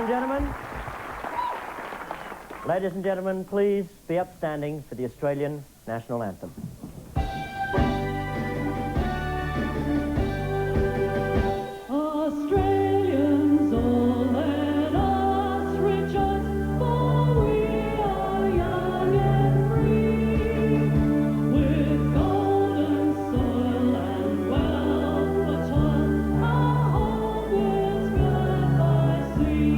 and gentlemen. Ladies and gentlemen, please be upstanding for the Australian National Anthem. Australians, all let us rejoice, for we are young and free, with golden soil and wealth for toil, our homewards glad by sea.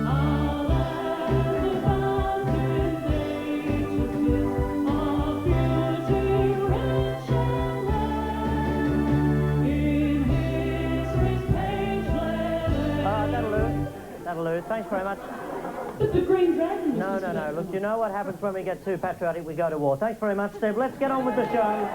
Our land abounds in nature's gifts, our beauty rich and rare. In history's page let That'll do. Thanks very much. But the Green Dragon... No. Look, you know what happens when we get too patriotic? We go to war. Thanks very much, Steve. Let's get on with the show.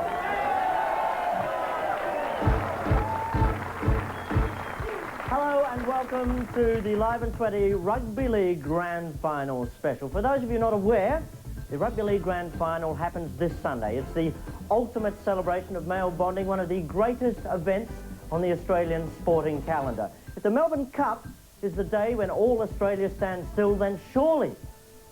Hello and welcome to the Live and Sweaty Rugby League Grand Final special. For those of you not aware, the Rugby League Grand Final happens this Sunday. It's the ultimate celebration of male bonding, one of the greatest events on the Australian sporting calendar. If the Melbourne Cup is the day when all Australia stands still, then surely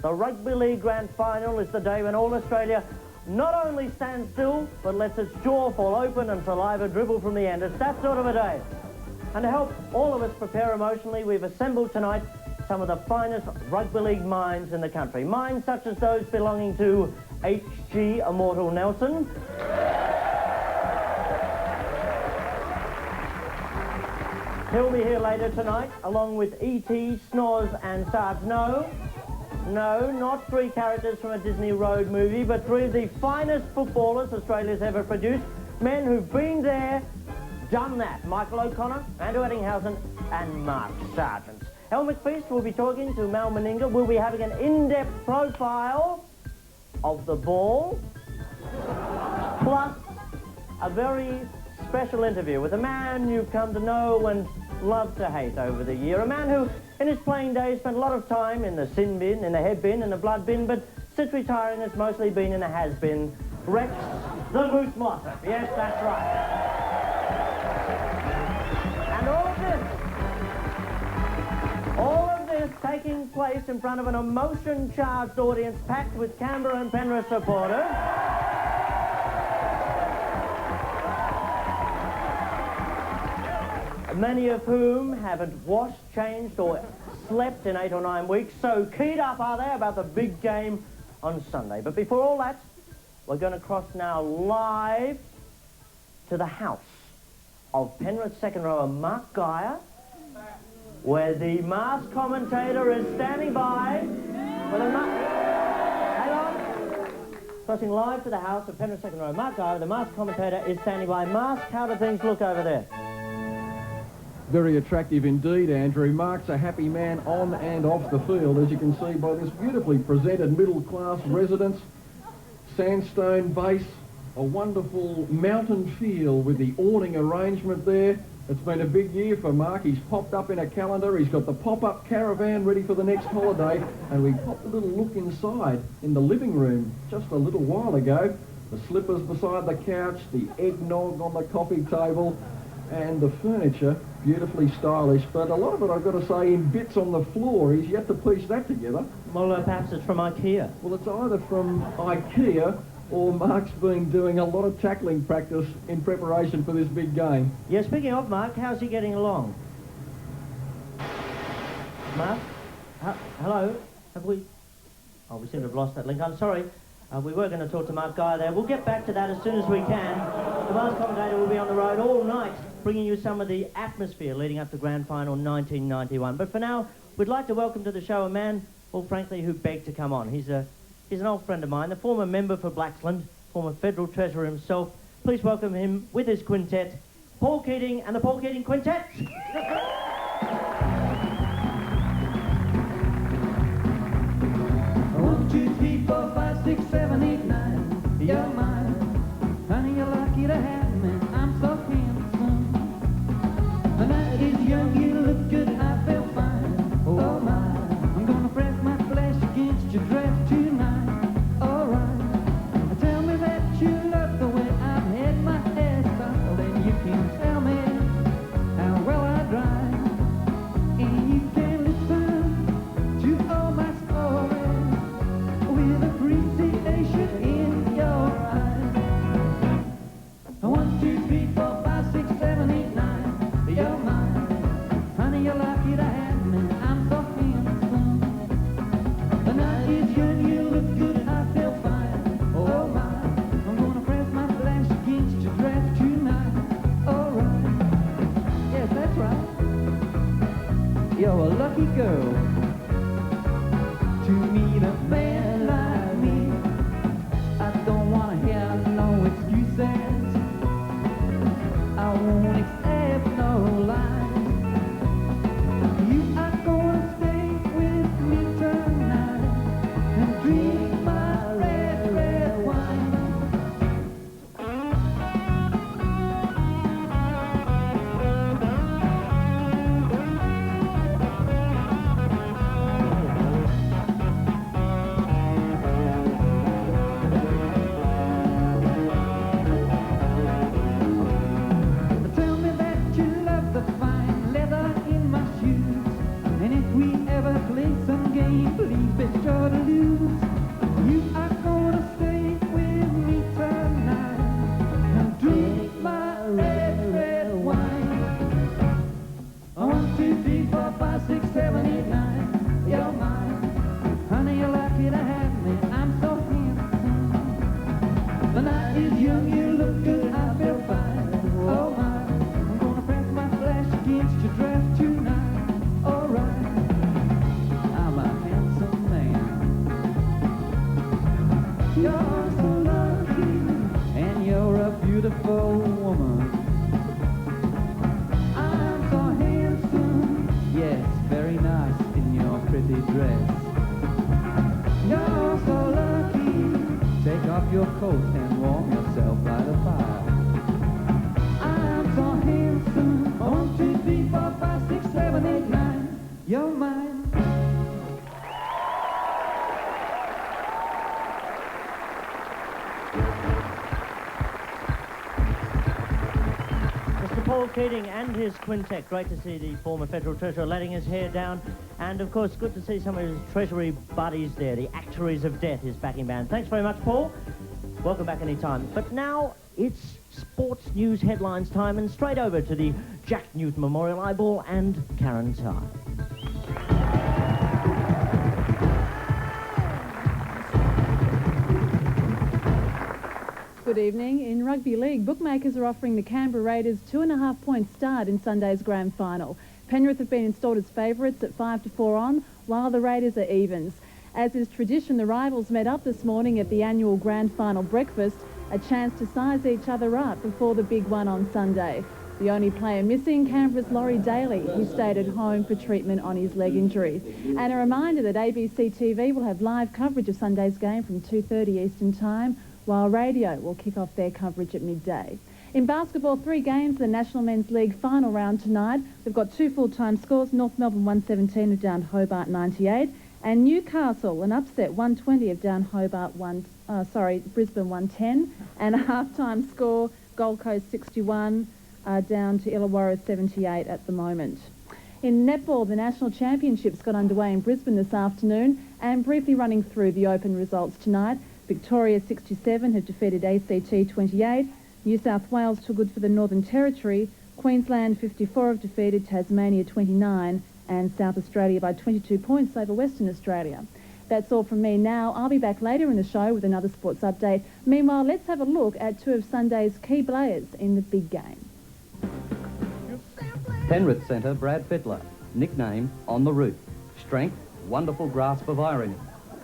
the Rugby League Grand Final is the day when all Australia not only stands still, but lets its jaw fall open and saliva dribble from the end. It's that sort of a day. And to help all of us prepare emotionally, we've assembled tonight some of the finest rugby league minds in the country. Minds such as those belonging to H.G. Immortal Nelson, he'll be here later tonight, along with E.T., Snoz and Sarge. No, not three characters from a Disney Road movie, but three of the finest footballers Australia's ever produced. Men who've been there, done that. Michael O'Connor, Andrew Eddinghausen and Mark Sargent. El McFeast will be talking to Mal Meninga. We'll be having an in-depth profile of the ball, plus a very special interview with a man you've come to know and love to hate over the year. A man who, in his playing days, spent a lot of time in the sin bin, in the head bin, in the blood bin, but since retiring has mostly been in the has-bin. Rhett, the Moose Mossop. Yes, that's right. And all of this taking place in front of an emotion-charged audience packed with Canberra and Penrith supporters. Many of whom haven't washed, changed or slept in 8 or 9 weeks, so keyed up are they about the big game on Sunday. But before all that, we're going to cross now live to the house of Penrith second rower Mark Geyer, where the masked commentator is standing by with a hang on. Crossing live to the house of Penrith second rower Mark Geyer, the masked commentator is standing by. Mark, how do things look over there? Very attractive indeed, Andrew. Mark's a happy man on and off the field, as you can see by this beautifully presented middle-class residence. Sandstone base, a wonderful mountain feel with the awning arrangement there. It's been a big year for Mark. He's popped up in a calendar. He's got the pop-up caravan ready for the next holiday. And we popped a little look inside in the living room just a little while ago. The slippers beside the couch, the eggnog on the coffee table, and the furniture, beautifully stylish, but a lot of it, I've got to say, in bits on the floor. He's yet to piece that together. Well, perhaps it's from IKEA. Well, it's either from IKEA or Mark's been doing a lot of tackling practice in preparation for this big game. Yeah, speaking of Mark, how's he getting along? Mark? Hello? Have we... Oh, we seem to have lost that link. I'm sorry. We were going to talk to Mark Geyer there. We'll get back to that as soon as we can. The masked commentator will be on the road all night, bringing you some of the atmosphere leading up to Grand Final 1991. But for now, we'd like to welcome to the show a man, well, frankly, who begged to come on. He's an old friend of mine, the former member for Blaxland, former Federal Treasurer himself. Please welcome him with his quintet, Paul Keating and the Paul Keating Quintet. 1, 2, 3, 4, 5, 6, 7, 8, 9. You're mine. Honey, you're lucky to have me. I'm so handsome. The night is young, you look good, I feel fine. Oh my, I'm gonna press my flesh against your dress tonight. Alright. Tell me that you love the way I've had my hair styled, and you can tell me how well I drive. And you can lucky girl to meet a man like me. I don't wanna hear no excuses. I won't accept no lies. You are gonna stay with me tonight and drink my red, red wine. Tell me that you love the fine leather in my shoes, and if we ever play some game, please be sure to lose. You are gonna stay with me tonight and drink my red, red wine. 1, 2, 3, 4, 5, 6, 7, 8, 9. You're mine, honey. You're lucky to have me. I'm so handsome. The night is young. You look good. I feel fine. Oh my. I'm gonna press my flesh against your dress tonight. Alright, I'm a handsome man. You're so lucky, and you're a beautiful woman. I'm so handsome, yes, very nice in your pretty dress. You're so lucky, take off your coat and warm yourself by the fire. I'm so handsome. 1, 2, 3, 4, 5, 6, 7, 8, 9. You're mine. Mr. Paul Keating and his quintet. Great to see the former Federal Treasurer letting his hair down. And, of course, good to see some of his Treasury buddies there. The Actuaries of Death, his backing band. Thanks very much, Paul. Welcome back anytime. But now it's sports news headlines time, and straight over to the Jack Newton Memorial Eyeball and Karen Tar. Good evening. In rugby league, bookmakers are offering the Canberra Raiders 2.5-point start in Sunday's grand final. Penrith have been installed as favourites at 5-4 on, while the Raiders are evens. As is tradition, the rivals met up this morning at the annual grand final breakfast, a chance to size each other up before the big one on Sunday. The only player missing, Canberra's Laurie Daly, who stayed at home for treatment on his leg injury. And a reminder that ABC TV will have live coverage of Sunday's game from 2:30 Eastern Time, while radio will kick off their coverage at midday. In basketball, 3 games, the National Men's League final round tonight. We've got 2 full-time scores. North Melbourne 117 have downed Hobart 98. And Newcastle, an upset, 120 have down Brisbane 110. And a half-time score, Gold Coast 61 down to Illawarra 78 at the moment. In netball, the National Championships got underway in Brisbane this afternoon, and briefly running through the open results tonight. Victoria 67 have defeated ACT 28. New South Wales too good for the Northern Territory. Queensland 54 have defeated Tasmania 29, and South Australia by 22 points over Western Australia. That's all from me now. I'll be back later in the show with another sports update. Meanwhile, let's have a look at 2 of Sunday's key players in the big game. Penrith centre Brad Fittler, nickname On the Roof. Strength, wonderful grasp of irony.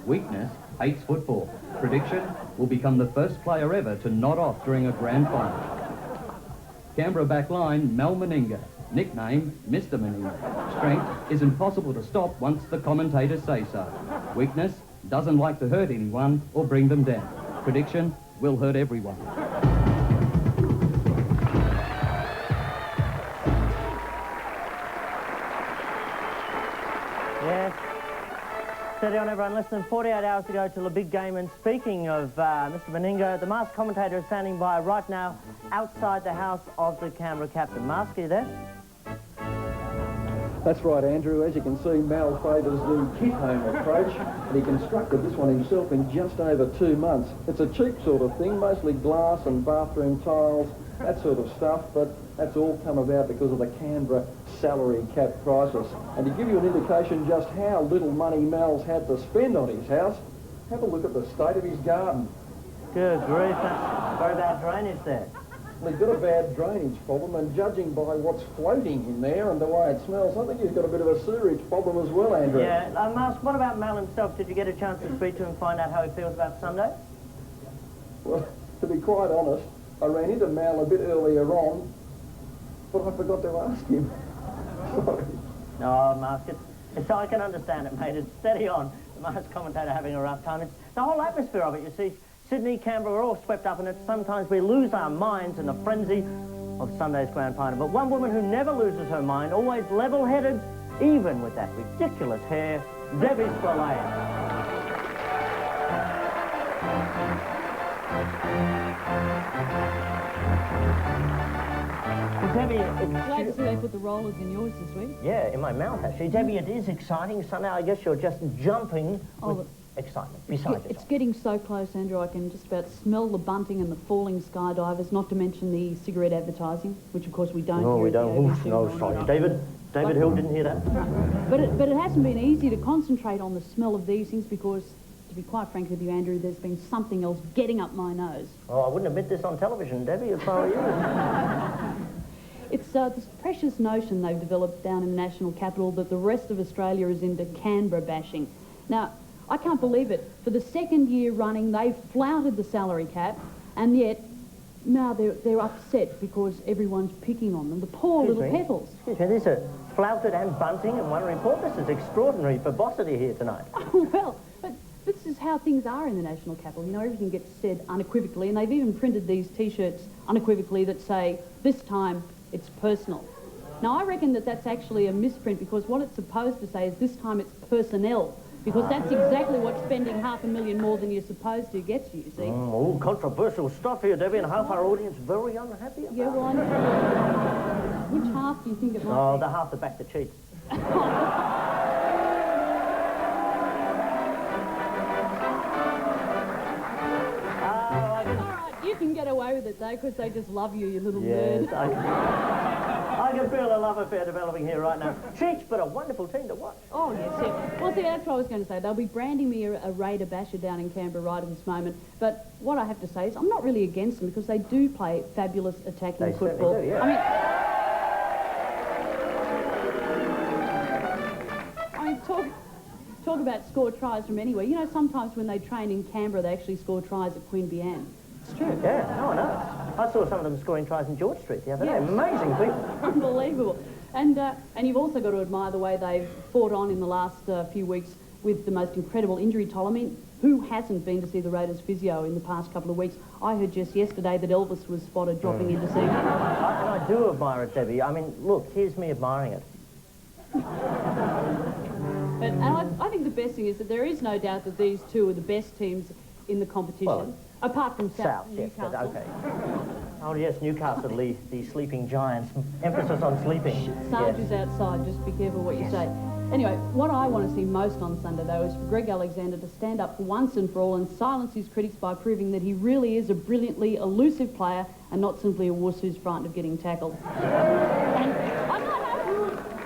Weakness, hates football. Prediction, will become the first player ever to nod off during a grand final. Canberra backline Mel Meninga, nickname Mr. Meninga. Strength, is impossible to stop once the commentators say so. Weakness, doesn't like to hurt anyone or bring them down. Prediction, will hurt everyone. Yes. Steady on, everyone. Less than 48 hours to go till the big game. And speaking of Mr. Meninga, the masked commentator is standing by right now outside the house of the Canberra captain. Mask, are you there? That's right, Andrew. As you can see, Mal favours the kit-home approach, and he constructed this one himself in just over 2 months. It's a cheap sort of thing, mostly glass and bathroom tiles, that sort of stuff, but that's all come about because of the Canberra salary cap crisis. And to give you an indication just how little money Mal's had to spend on his house, have a look at the state of his garden. Good grief, that's very bad drainage there. We've got a bad drainage problem, and judging by what's floating in there and the way it smells, I think he's got a bit of a sewerage problem as well, Andrew. Yeah, Mark, what about Mal himself? Did you get a chance to speak to him and find out how he feels about Sunday? Well, to be quite honest, I ran into Mal a bit earlier on, but I forgot to ask him. Sorry. No, Mark, I can understand it, mate. It's steady on. The Mark's commentator having a rough time. It's the whole atmosphere of it, you see. Sydney, Canberra, we're all swept up in it. Sometimes we lose our minds in the frenzy of Sunday's grand final. But one woman who never loses her mind, always level-headed, even with that ridiculous hair, Debbie Spillane. Debbie, Glad to see they put the rollers in yours this week. yeah, in my mouth, actually. Debbie, it is exciting. Sunday, I guess you're just jumping with excitement, besides It's yourself. getting so close, Andrew, I can just about smell the bunting and the falling skydivers, not to mention the cigarette advertising, which of course we don't No, hear. we at the don't. Oof, ABC. no, sorry. David Hill didn't hear that. But it hasn't been easy to concentrate on the smell of these things because, to be quite frank with you, Andrew, there's been something else getting up my nose. Oh, I wouldn't admit this on television, Debbie, if I were you. It's this precious notion they've developed down in the national capital that the rest of Australia is into Canberra bashing. Now, I can't believe it. For the second year running, they've flouted the salary cap, and yet now they're upset because everyone's picking on them. The poor little petals. Excuse me, these are flouted and bunting in one report. This is extraordinary verbosity here tonight. Well, but this is how things are in the national capital. You know, everything gets said unequivocally, and they've even printed these T-shirts unequivocally that say, this time it's personal. Now, I reckon that that's actually a misprint because what it's supposed to say is this time it's personnel. Because that's exactly what spending $500,000 more than you're supposed to gets you, you see. Oh, controversial stuff here, Debbie, and half our audience very unhappy about Yeah, well, which half do you think it might Oh, be? the half that back the cheats. All right, you can get away with it, though, because they just love you, you little Yes, nerd. I can feel the love affair developing here right now. Cheats, but a wonderful team to watch. Oh, yes, yes. Well, see, that's what I was going to say. They'll be branding me a Raider basher down in Canberra right at this moment. But what I have to say is I'm not really against them because they do play fabulous attacking They football. certainly do, yeah. I mean, talk about score tries from anywhere. You know, sometimes when they train in Canberra, they actually score tries at Queanbeyan. It's true. Yeah, no, I know. I saw some of them scoring tries in George Street the other day. Yeah. Amazing people. Unbelievable. And you've also got to admire the way they've fought on in the last few weeks with the most incredible injury toll. I mean, who hasn't been to see the Raiders physio in the past couple of weeks? I heard just yesterday that Elvis was spotted dropping in to see him. And I do admire it, Debbie. I mean, look, here's me admiring it. And I think the best thing is that there is no doubt that these two are the best teams in the competition. Well, apart from South, yes, Newcastle. but okay. Oh, yes, Newcastle, the sleeping giants. Emphasis on sleeping. Sarge Yes. is outside, just be careful what you say. Anyway, what I want to see most on Sunday, though, is for Greg Alexander to stand up for once and for all and silence his critics by proving that he really is a brilliantly elusive player and not simply a wuss who's frightened of getting tackled. And I'm not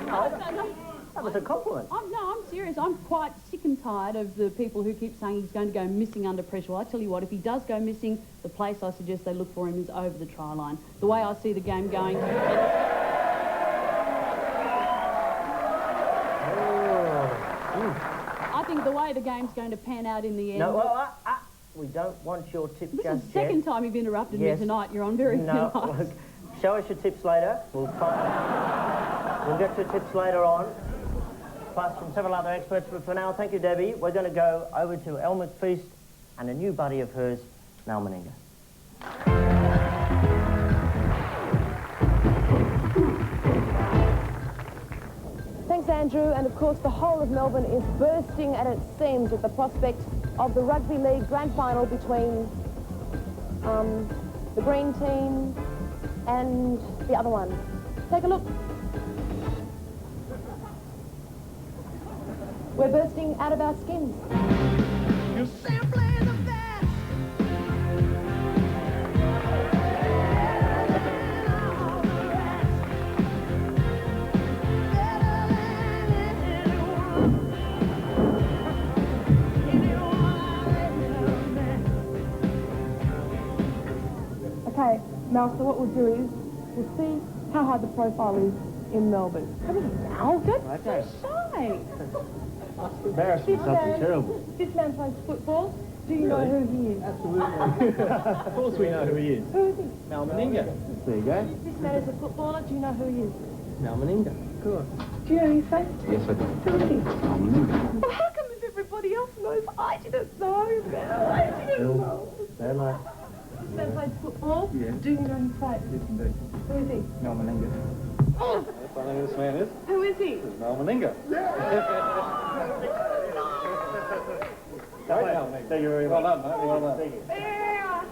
happy. That was a compliment. I'm serious. I'm quite sick and tired of the people who keep saying he's going to go missing under pressure. Well, I tell you what, if he does go missing, the place I suggest they look for him is over the try line. The way I see the game going... I think the way the game's going to pan out in the end... No, well, we don't want your tip This just is the second yet. time you've interrupted Yes. me tonight. You're on very thin No, ice. look, show us your tips later. We'll get your tips later on. Plus from several other experts. But for now, thank you, Debbie. We're going to go over to Elle McFeast and a new buddy of hers, Mal Meninga. Thanks, Andrew. And of course, the whole of Melbourne is bursting at its seams at the prospect of the Rugby League Grand Final between the green team and the other one. Take a look. We're bursting out of our skins. You're simply the best. Better than all the rest. Better than anyone. A Okay, Mel, so what we'll do is we'll see how high the profile is in Melbourne. Come here, Mel. Don't be so shy. Embarrassing, something terrible. This man plays football. Do you know who he is? Absolutely. Of course we know who he is. Who is he? Mal Meninga. There you go. This man is a footballer. Do you know who he is? Mal Meninga. Good. Do you know his face? Yes, I do. Who is he? Mal Meninga. Well, how come if everybody else knows, I didn't know, Mel? I didn't know. Say hello. This man plays football. Yeah. Do you know his face? Yes, indeed. Who is he? Mal Meninga. Oh, That's what I think this man is. who is he? This is Mal Meninga. Thank you very much. Well done, mate. Well done. Thank you. Yeah.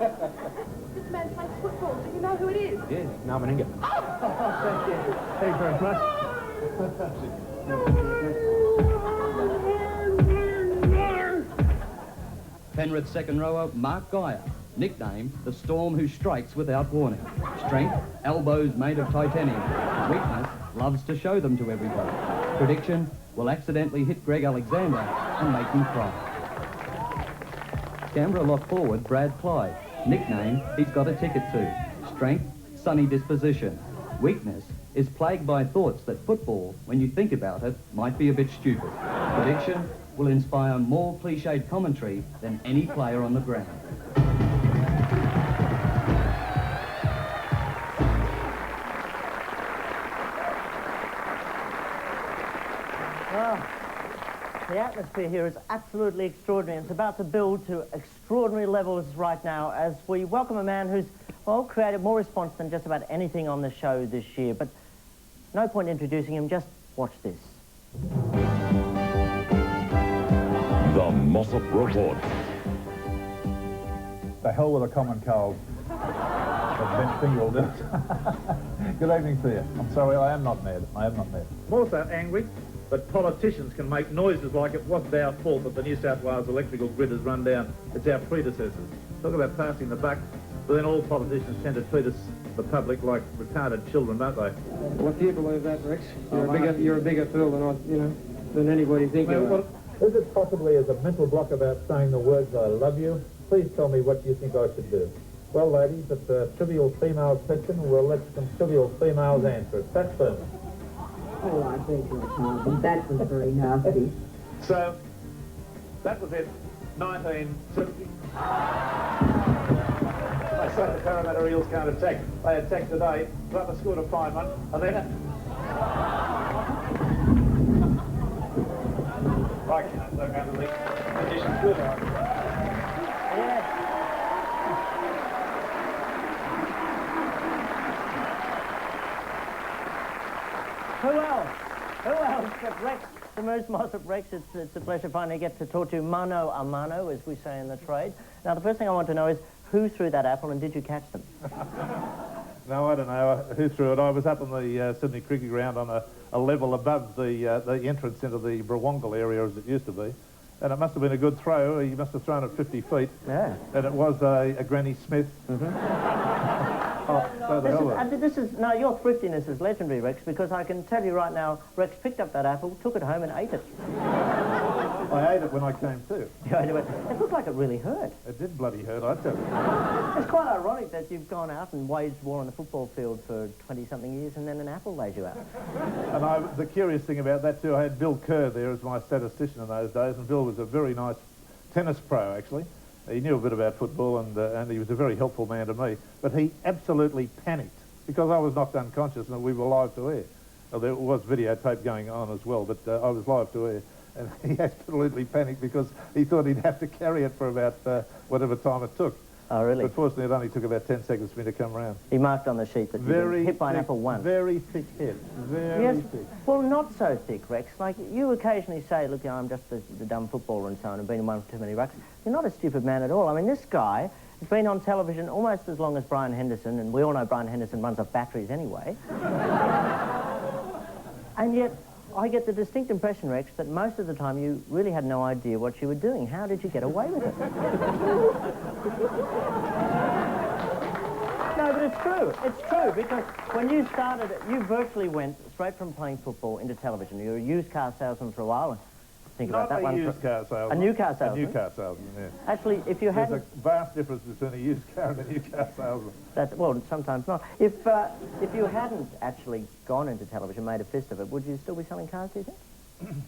This man plays football. Do you know who it is? Yes, Mal Meninga. Thank you. Thank you very much. Penrith's second rower, Mark Geyer, nickname the Storm who strikes without warning. Strength, elbows made of titanium. Weakness, loves to show them to everybody. Prediction, will accidentally hit Greg Alexander and make him cry. Canberra lock forward Brad Clyde, nickname he's got a ticket to. Strength, sunny disposition. Weakness is plagued by thoughts that football, when you think about it, might be a bit stupid. Prediction, will inspire more cliched commentary than any player on the ground. The atmosphere here is absolutely extraordinary. It's about to build to extraordinary levels right now as we welcome a man who's, well, created more response than just about anything on the show this year. But no point introducing him, just watch this. The Mossop Report. The hell with a common cold. The best thing will do it. Good evening to you. I'm sorry, I am not mad. I am not mad. I'm also angry that politicians can make noises like it wasn't our fault that the New South Wales electrical grid has run down. It's our predecessors. Talk about passing the buck, but then all politicians tend to treat us, the public, like retarded children, don't they? What do you believe that, Rex? You're a bigger fool than anybody thinking about. Is it possibly as a mental block about saying the words I love you? Please tell me what you think I should do. Well, ladies, it's a trivial female question. We'll let some trivial females answer it. That's firm. Oh, I beg your pardon. That was very nasty. So, that was it. 1970. I say the Parramatta Eels can't attack. They attacked today. Brother scored a fine one. And then... I can't look under the conditions good, aren't they? Yeah. Who else? Who else but Rex, the most Mossop Rex? It's a pleasure finally get to talk to mano a mano, as we say in the trade. Now, the first thing I want to know is, who threw that apple and did you catch them? No, I don't know who threw it. I was up on the Sydney Cricket Ground on a level above the entrance into the Brawongal area, as it used to be. And it must have been a good throw. He must have thrown it 50 feet. Yeah. And it was a Granny Smith. No, your thriftiness is legendary, Rex, because I can tell you right now, Rex picked up that apple, took it home and ate it. I ate it when I came to. It looked like it really hurt. It did bloody hurt, I tell you. It's quite ironic that you've gone out and waged war on the football field for 20-something years and then an apple lays you out. And the curious thing about that too, I had Bill Kerr there as my statistician in those days, and Bill was a very nice tennis pro, actually. He knew a bit about football, and he was a very helpful man to me. But he absolutely panicked because I was knocked unconscious and we were live to air. Well, there was videotape going on as well, but I was live to air. And he absolutely panicked because he thought he'd have to carry it for about whatever time it took. Oh, really? But fortunately, it only took about 10 seconds for me to come round. He marked on the sheet that you've been hit by an apple once. Very thick head. Very thick. Well, not so thick, Rex. Like, you occasionally say, look, I'm just the dumb footballer and so on, and been in one for too many rucks. You're not a stupid man at all. I mean, this guy has been on television almost as long as Brian Henderson, and we all know Brian Henderson runs off batteries anyway. And yet, I get the distinct impression, Rex, that most of the time you really had no idea what you were doing. How did you get away with it? No, but it's true. It's true, because when you started, you virtually went straight from playing football into television. You were a used car salesman for a while, and think about that Not one. a used car salesman. A new car salesman? A new car salesman, yeah. Actually, if you There's hadn't... a vast difference between a used car and a new car salesman. Well, sometimes not. If you hadn't actually gone into television, made a fist of it, would you still be selling cars, do you think?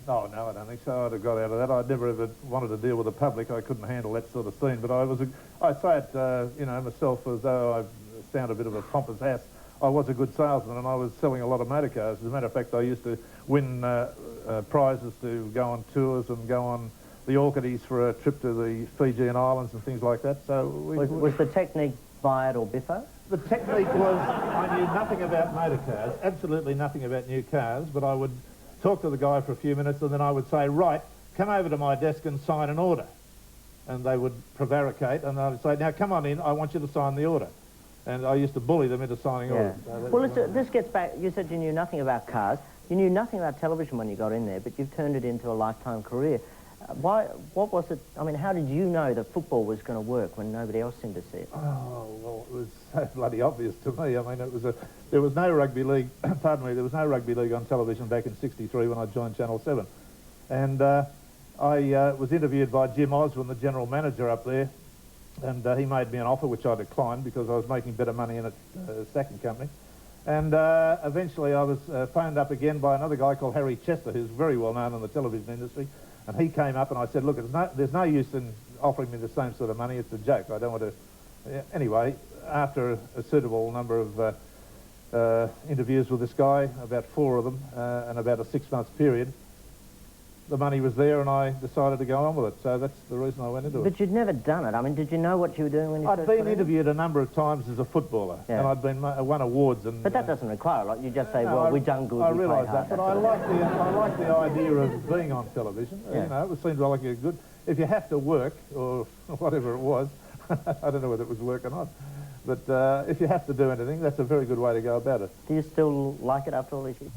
Oh, no, I don't think so. I'd have got out of that. I never ever wanted to deal with the public. I couldn't handle that sort of scene. But I say it, you know, myself, as though I sound a bit of a pompous ass. I was a good salesman, and I was selling a lot of motor cars. As a matter of fact, I used to win prizes to go on tours and go on the Orchids for a trip to the Fijian Islands and things like that. So was the technique buy it or biffo? The technique was I knew nothing about motor cars, absolutely nothing about new cars, but I would talk to the guy for a few minutes, and then I would say, right, come over to my desk and sign an order. And they would prevaricate, and I would say, now come on in, I want you to sign the order. And I used to bully them into signing orders. So well, this gets back, you said you knew nothing about cars, you knew nothing about television when you got in there, but you've turned it into a lifetime career. What was it, I mean, how did you know that football was going to work when nobody else seemed to see it? Oh, well, it was so bloody obvious to me. I mean, there was no rugby league, pardon me, there was no rugby league on television back in '63 when I joined Channel 7. And I was interviewed by Jim Osborne, the general manager up there, and he made me an offer which I declined because I was making better money in a stacking company. And eventually I was phoned up again by another guy called Harry Chester, who's very well known in the television industry. And he came up and I said, look, there's no use in offering me the same sort of money. It's a joke. I don't want to... Anyway, after a suitable number of interviews with this guy, about 4 of them, and about a 6-month period, the money was there and I decided to go on with it. So that's the reason I went into it. But you'd never done it. I mean, did you know what you were doing when you I'd first been got in? interviewed a number of times as a footballer, and I'd been won awards. And but that doesn't require a lot. You just say, no, well, we done good, I we realise played hard. that, but I like the idea of being on television. Yeah. You know, it seems like a good... If you have to work, or whatever it was, I don't know whether it was work or not, but if you have to do anything, that's a very good way to go about it. Do you still like it after all these years?